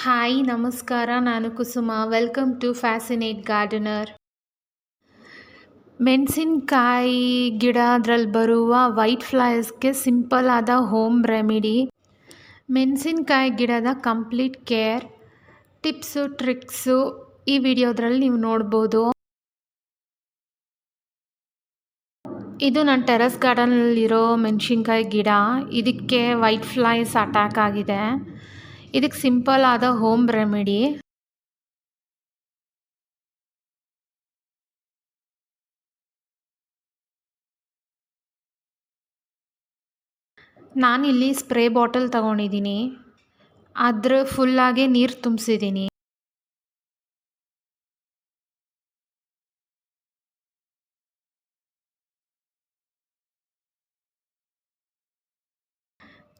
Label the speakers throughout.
Speaker 1: Hi ನಮಸ್ಕಾರ, ನಾನು Kusuma. Welcome to fascinate gardener. ಮೆಣಸಿನ್ಕಾಯಿ ಗಿಡದಲ್ಲಿ ಬರುವ ವೈಟ್ ಫ್ಲೈಸ್ಗೆ ಸಿಂಪಲ್ ಆದ ಹೋಮ್ ರೆಮಿಡಿ. ಮೆಣಸಿನ್ಕಾಯಿ ಗಿಡದ ಕಂಪ್ಲೀಟ್ ಕೇರ್ ಟಿಪ್ಸು ಟ್ರಿಕ್ಸು ಈ ವಿಡಿಯೋದ್ರಲ್ಲಿ ನೀವು ನೋಡ್ಬೋದು. ಇದು ನನ್ನ ಟೆರೆಸ್ ಗಾರ್ಡನಲ್ಲಿರೋ ಮೆಣಸಿನ್ಕಾಯಿ ಗಿಡ. ಇದಕ್ಕೆ ವೈಟ್ ಫ್ಲೈಸ್ ಅಟ್ಯಾಕ್ ಆಗಿದೆ. ಇದಕ್ಕೆ ಸಿಂಪಲ್ ಆದ ಹೋಮ್ ರೆಮಿಡಿ. ನಾನಿಲ್ಲಿ ಸ್ಪ್ರೇ ಬಾಟಲ್ ತಗೊಂಡಿದ್ದೀನಿ. ಅದ್ರ ಫುಲ್ಲಾಗೆ ನೀರು ತುಂಬಿಸಿದ್ದೀನಿ.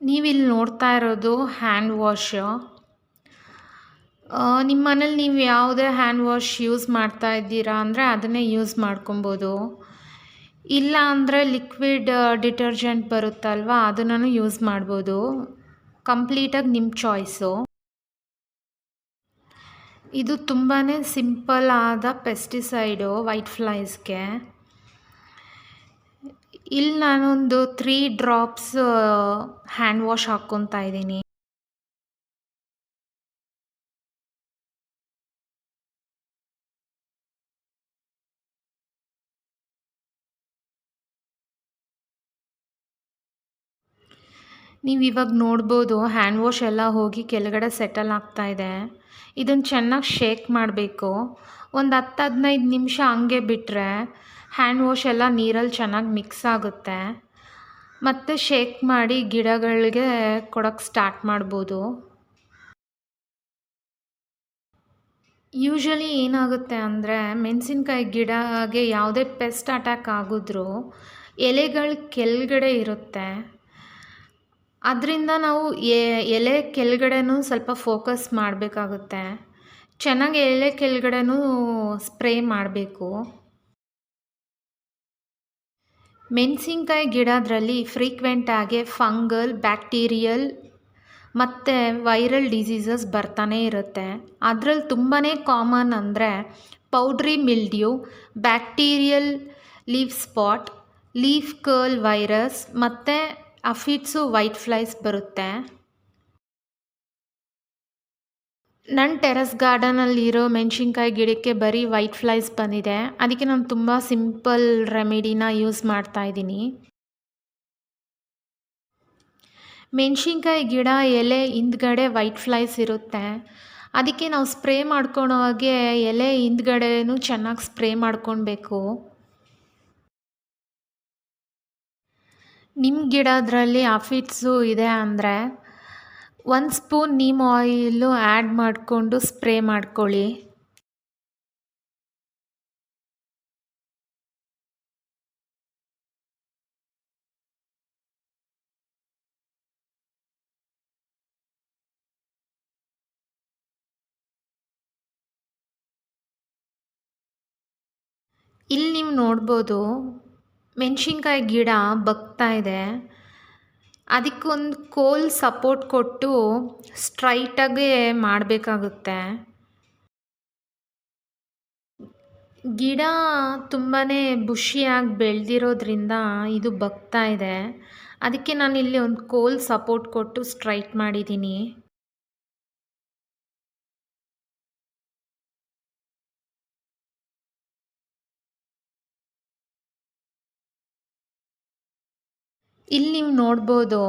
Speaker 1: ನೀವಿಲ್ಲಿ ನೋಡ್ತಾ ಇರೋದು ಹ್ಯಾಂಡ್ ವಾಶು. ನಿಮ್ಮ ಮನೇಲಿ ನೀವು ಯಾವುದೇ ಹ್ಯಾಂಡ್ ವಾಶ್ ಯೂಸ್ ಮಾಡ್ತಾ ಇದ್ದೀರಾ ಅಂದರೆ ಅದನ್ನೇ ಯೂಸ್ ಮಾಡ್ಕೊಬೋದು. ಇಲ್ಲ ಅಂದರೆ ಲಿಕ್ವಿಡ್ ಡಿಟರ್ಜೆಂಟ್ ಬರುತ್ತಲ್ವ, ಅದನ್ನು ಯೂಸ್ ಮಾಡ್ಬೋದು. ಕಂಪ್ಲೀಟಾಗಿ ನಿಮ್ಮ ಚಾಯ್ಸು. ಇದು ತುಂಬಾ ಸಿಂಪಲ್ ಆದ ಪೆಸ್ಟಿಸೈಡು ವೈಟ್ ಫ್ಲೈಸ್ಗೆ. ಇಲ್ಲಿ ನಾನೊಂದು 3 ಡ್ರಾಪ್ಸ್ ಹ್ಯಾಂಡ್ ವಾಶ್ ಹಾಕ್ಕೊತಾ ಇದ್ದೀನಿ. ನೀವು ಇವಾಗ ನೋಡ್ಬೋದು ಹ್ಯಾಂಡ್ ವಾಶ್ ಎಲ್ಲ ಹೋಗಿ ಕೆಳಗಡೆ ಸೆಟಲ್ ಆಗ್ತಾಯಿದೆ. ಇದನ್ನು ಚೆನ್ನಾಗಿ ಶೇಕ್ ಮಾಡಬೇಕು. ಒಂದು 10-15 ನಿಮಿಷ ಹಂಗೆ ಬಿಟ್ಟರೆ ಹ್ಯಾಂಡ್ ವಾಶ್ ಎಲ್ಲ ನೀರಲ್ಲಿ ಚೆನ್ನಾಗಿ ಮಿಕ್ಸ್ ಆಗುತ್ತೆ. ಮತ್ತು ಶೇಕ್ ಮಾಡಿ ಗಿಡಗಳಿಗೆ ಕೊಡೋಕ್ಕೆ ಸ್ಟಾರ್ಟ್ ಮಾಡ್ಬೋದು. ಯೂಶ್ವಲಿ ಏನಾಗುತ್ತೆ ಅಂದರೆ ಮೆಣಸಿನ್ಕಾಯಿ ಗಿಡಗೆ ಯಾವುದೇ ಪೆಸ್ಟ್ ಅಟ್ಯಾಕ್ ಆಗಿದ್ರೂ ಎಲೆಗಳು ಕೆಳಗಡೆ ಇರುತ್ತೆ. ಅದರಿಂದ ನಾವು ಎಲೆ ಕೆಳಗಡೆನೂ ಸ್ವಲ್ಪ ಫೋಕಸ್ ಮಾಡಬೇಕಾಗುತ್ತೆ. ಚೆನ್ನಾಗಿ ಎಲೆ ಕೆಳಗಡೆನೂ ಸ್ಪ್ರೇ ಮಾಡಬೇಕು. ಮೆಣಸಿನ್ಕಾಯಿ ಗಿಡದಲ್ಲಿ ಫ್ರೀಕ್ವೆಂಟಾಗಿ ಫಂಗಲ್, ಬ್ಯಾಕ್ಟೀರಿಯಲ್ ಮತ್ತು ವೈರಲ್ ಡಿಸೀಸಸ್ ಬರ್ತಾನೆ ಇರುತ್ತೆ. ಅದರಲ್ಲಿ ತುಂಬಾ ಕಾಮನ್ ಅಂದರೆ powdery mildew, bacterial leaf spot, leaf curl virus ಮತ್ತು ಅಫಿಡ್ಸು ವೈಟ್ ಫ್ಲೈಸ್ ಬರುತ್ತೆ. ನನ್ನ ಟೆರೆಸ್ ಗಾರ್ಡನಲ್ಲಿರೋ ಮೆಣಸಿನ್ಕಾಯಿ ಗಿಡಕ್ಕೆ ಬರೀ ವೈಟ್ ಫ್ಲೈಸ್ ಬಂದಿದೆ. ಅದಕ್ಕೆ ನಾನು ತುಂಬ ಸಿಂಪಲ್ ರೆಮಿಡಿನ ಯೂಸ್ ಮಾಡ್ತಾಯಿದ್ದೀನಿ. ಮೆಣಸಿನ್ಕಾಯಿ ಗಿಡ ಎಲೆ ಹಿಂದ್ಗಡೆ ವೈಟ್ ಫ್ಲೈಸ್ ಇರುತ್ತೆ. ಅದಕ್ಕೆ ನಾವು ಸ್ಪ್ರೇ ಮಾಡ್ಕೊಳೋ ಹಾಗೆ ಎಲೆ ಹಿಂದ್ಗಡೆನೂ ಚೆನ್ನಾಗಿ ಸ್ಪ್ರೇ ಮಾಡ್ಕೊಳ್ಬೇಕು. ನಿಮ್ಮ ಗಿಡದಲ್ಲಿ ಅಫಿಡ್ಸು ಇದೆ ಅಂದರೆ 1 ಸ್ಪೂನ್ ನೀಮ್ ಆಯಿಲು ಆ್ಯಡ್ ಮಾಡಿಕೊಂಡು ಸ್ಪ್ರೇ ಮಾಡ್ಕೊಳ್ಳಿ. ಇಲ್ಲಿ ನೀವು ನೋಡ್ಬೋದು ಮೆಣಸಿನ್ಕಾಯಿ ಗಿಡ ಬಗ್ತಾ ಇದೆ. ಅದಕ್ಕೊಂದು ಕೋಲ್ ಸಪೋರ್ಟ್ ಕೊಟ್ಟು ಸ್ಟ್ರೈಟಾಗಿ ಮಾಡಬೇಕಾಗುತ್ತೆ. ಗಿಡ ತುಂಬಾ ಬುಷಿಯಾಗಿ ಬೆಳೆದಿರೋದ್ರಿಂದ ಇದು ಬಗ್ತಾ ಇದೆ. ಅದಕ್ಕೆ ನಾನಿಲ್ಲಿ ಒಂದು ಕೋಲ್ ಸಪೋರ್ಟ್ ಕೊಟ್ಟು ಸ್ಟ್ರೈಟ್ ಮಾಡಿದ್ದೀನಿ. ಇಲ್ಲಿ ನೀವು ನೋಡ್ಬೋದು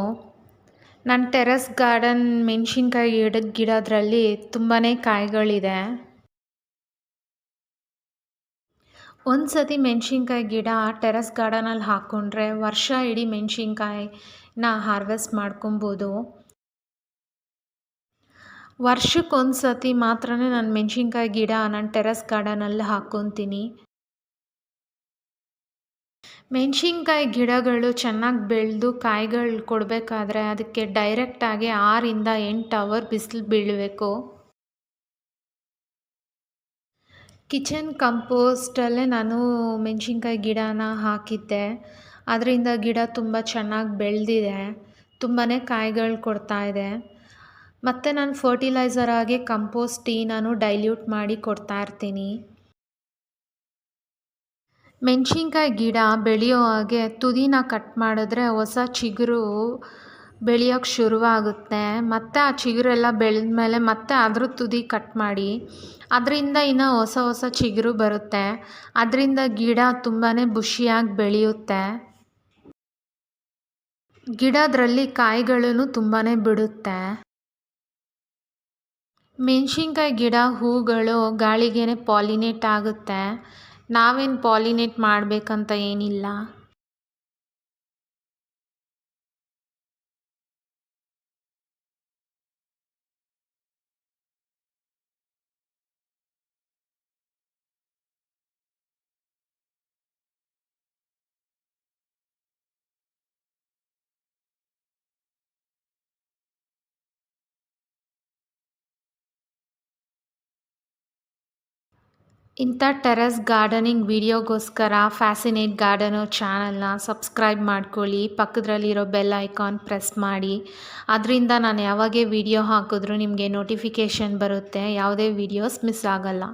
Speaker 1: ನನ್ನ ಟೆರೆಸ್ ಗಾರ್ಡನ್ ಮೆಣಸಿನ್ಕಾಯಿ ಗಿಡದಲ್ಲಿ ತುಂಬಾ ಕಾಯಿಗಳಿದೆ. ಒಂದು ಸತಿ ಮೆಣಸಿನ್ಕಾಯಿ ಗಿಡ ಟೆರೆಸ್ ಗಾರ್ಡನಲ್ಲಿ ಹಾಕ್ಕೊಂಡ್ರೆ ವರ್ಷ ಇಡೀ ಮೆಣಸಿನ್ಕಾಯಿನ ಹಾರ್ವೆಸ್ಟ್ ಮಾಡ್ಕೊಬೋದು. ವರ್ಷಕ್ಕೊಂದು ಸತಿ ಮಾತ್ರ ನಾನು ಮೆಣಸಿನ್ಕಾಯಿ ಗಿಡ ನನ್ನ ಟೆರೆಸ್ ಗಾರ್ಡನಲ್ಲಿ ಹಾಕ್ಕೊತೀನಿ. ಮೆಣಸಿನ್ಕಾಯಿ ಗಿಡಗಳು ಚೆನ್ನಾಗಿ ಬೆಳೆದು ಕಾಯಿಗಳು ಕೊಡಬೇಕಾದ್ರೆ ಅದಕ್ಕೆ ಡೈರೆಕ್ಟಾಗಿ 6-8 ಅವರ್ ಬಿಸಿಲು ಬೀಳಬೇಕು. ಕಿಚನ್ ಕಂಪೋಸ್ಟಲ್ಲೇ ನಾನು ಮೆಣಸಿನ್ಕಾಯಿ ಗಿಡನ ಹಾಕಿದ್ದೆ. ಅದರಿಂದ ಗಿಡ ತುಂಬ ಚೆನ್ನಾಗಿ ಬೆಳೆದಿದೆ. ತುಂಬಾ ಕಾಯಿಗಳು ಕೊಡ್ತಾಯಿದೆ. ಮತ್ತು ನಾನು ಫರ್ಟಿಲೈಸರ್ ಆಗಿ ಕಂಪೋಸ್ಟ್ ಟೀ ನಾನು ಡೈಲ್ಯೂಟ್ ಮಾಡಿ ಕೊಡ್ತಾ ಇರ್ತೀನಿ. ಮೆಣಸಿನ್ಕಾಯಿ ಗಿಡ ಬೆಳೆಯೋ ಹಾಗೆ ತುದಿನ ಕಟ್ ಮಾಡಿದ್ರೆ ಹೊಸ ಚಿಗುರು ಬೆಳೆಯೋಕ್ಕೆ ಶುರುವಾಗುತ್ತೆ. ಮತ್ತು ಆ ಚಿಗುರೆಲ್ಲ ಬೆಳೆದ ಮೇಲೆ ಮತ್ತೆ ಅದ್ರ ತುದಿ ಕಟ್ ಮಾಡಿ ಅದರಿಂದ ಇನ್ನೂ ಹೊಸ ಹೊಸ ಚಿಗುರು ಬರುತ್ತೆ. ಅದರಿಂದ ಗಿಡ ತುಂಬಾ ಬುಷಿಯಾಗಿ ಬೆಳೆಯುತ್ತೆ. ಗಿಡದಲ್ಲಿ ಕಾಯಿಗಳೂ ತುಂಬಾ ಬಿಡುತ್ತೆ. ಮೆಣಸಿನ್ಕಾಯಿ ಗಿಡ ಹೂಗಳು ಗಾಳಿಗೇ ಪಾಲಿನೇಟ್ ಆಗುತ್ತೆ. ನಾವೇನು ಪಾಲಿನೇಟ್ ಮಾಡಬೇಕಂತ ಏನಿಲ್ಲ. ಇಂಥ ಟೆರೆಸ್ ಗಾರ್ಡನಿಂಗ್ ವಿಡಿಯೋಗೋಸ್ಕರ ಫ್ಯಾಸಿನೇಟ್ ಗಾರ್ಡನರ್ ಚಾನಲ್ನ ಸಬ್ಸ್ಕ್ರೈಬ್ ಮಾಡ್ಕೊಳ್ಳಿ. ಪಕ್ಕದಲ್ಲಿರೋ ಬೆಲ್ ಐಕಾನ್ ಪ್ರೆಸ್ ಮಾಡಿ. ಅದರಿಂದ ನಾನು ಯಾವಾಗೇ ವಿಡಿಯೋ ಹಾಕಿದ್ರೂ ನಿಮಗೆ ನೋಟಿಫಿಕೇಷನ್ ಬರುತ್ತೆ. ಯಾವುದೇ ವಿಡಿಯೋಸ್ ಮಿಸ್ ಆಗಲ್ಲ.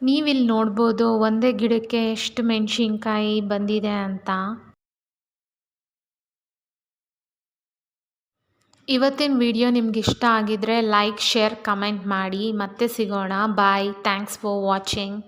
Speaker 1: ನೀವಿಲ್ಲಿ ನೋಡ್ಬೋದು ಒಂದೇ ಗಿಡಕ್ಕೆ ಎಷ್ಟು ಮೆಣಸಿನ್ಕಾಯಿ ಬಂದಿದೆ ಅಂತ. ಇವತ್ತಿನ ವಿಡಿಯೋ ನಿಮ್ಗೆ ಇಷ್ಟ ಆಗಿದ್ರೆ ಲೈಕ್, ಶೇರ್, ಕಮೆಂಟ್ ಮಾಡಿ. ಮತ್ತೆ ಸಿಗೋಣ. ಬಾಯ್. Thanks for watching.